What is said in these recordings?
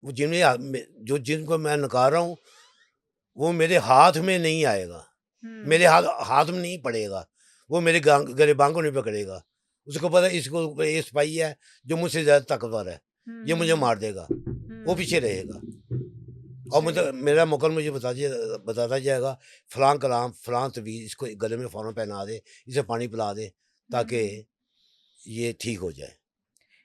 وہ جو جن کو میں نکال رہا ہوں وہ میرے ہاتھ میں نہیں آئے گا، میرے ہاتھ میں نہیں پڑے گا، وہ میرے گریباں کو نہیں پکڑے گا. اس کو پتہ ہے اس کو یہ سپاہی ہے جو مجھ سے زیادہ طاقتور ہے، یہ مجھے مار دے گا، وہ پیچھے رہے گا. اور صحیح. میرا موکل مجھے بتاتا جائے گا فلاں کلام فلاں طویل اس کو گلے میں فوراً پہنا دے، اسے پانی پلا دے تاکہ یہ ٹھیک ہو جائے.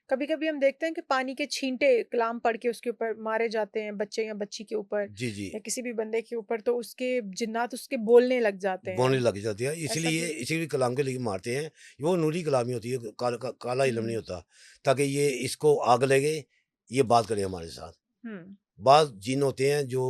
کبھی کبھی ہم دیکھتے ہیں کہ پانی کے چھینٹے کلام پڑھ کے اس کے اوپر مارے جاتے ہیں، بچے یا بچی کے اوپر جی جی یا کسی بھی بندے کے اوپر، تو اس کے جنات اس کے بولنے لگ جاتے ہیں. بونے لگ جاتی ہے، اس ایسا لیے بھی. اسی لیے کلام کے لیے مارتے ہیں. وہ نوری کلامی ہوتی ہے، کالا علم نہیں ہوں. ہوتا، تاکہ یہ اس کو آگ لگے، یہ بات کرے ہمارے ساتھ. ہوں. بعض جن ہوتے ہیں جو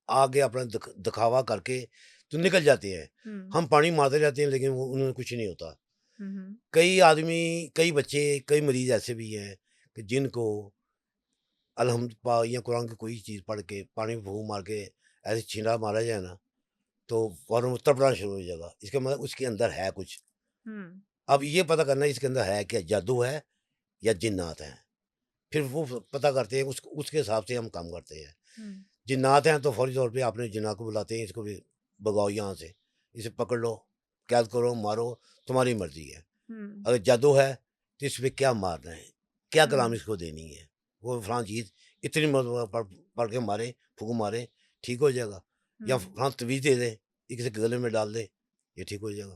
آگے اپنا دکھاوا کر کے تو نکل جاتے ہیں، ہوں. ہم پانی مارتے جاتے ہیں لیکن انہیں کچھ نہیں ہوتا. ہوں. کئی آدمی، کئی بچے، کئی مریض ایسے بھی ہیں کہ جن کو الحمد پا یا قرآن کی کوئی چیز پڑھ کے پانی پھونک مار کے ایسے چھینٹا مارا جائے نا تو فوراً تڑپنا شروع ہو جائے گا. اس کا مطلب اس کے اندر ہے کچھ. ہوں. اب یہ پتہ کرنا ہے اس کے اندر ہے کیا، جادو ہے یا جنات ہیں. پھر وہ پتہ کرتے ہیں، اس کے حساب سے ہم کام کرتے ہیں. ہوں. جنات ہیں تو فوری طور پہ اپنے جنات کو بلاتے ہیں، اس کو بھی بگاؤ یہاں سے، اسے پکڑ لو، قید کرو، مارو، تمہاری مرضی ہے. ہوں. اگر جادو ہے تو اس پہ کیا مارنا ہے، کیا کلام ہوں. اس کو دینی ہے، وہ فلاں چیز اتنی مرتبہ پڑھ کے مارے، پھونک مارے، ٹھیک ہو جائے گا. یا ہوں. فلاں تویز دے دے، کسی گلے میں ڈال دے، یہ ٹھیک ہو جائے گا.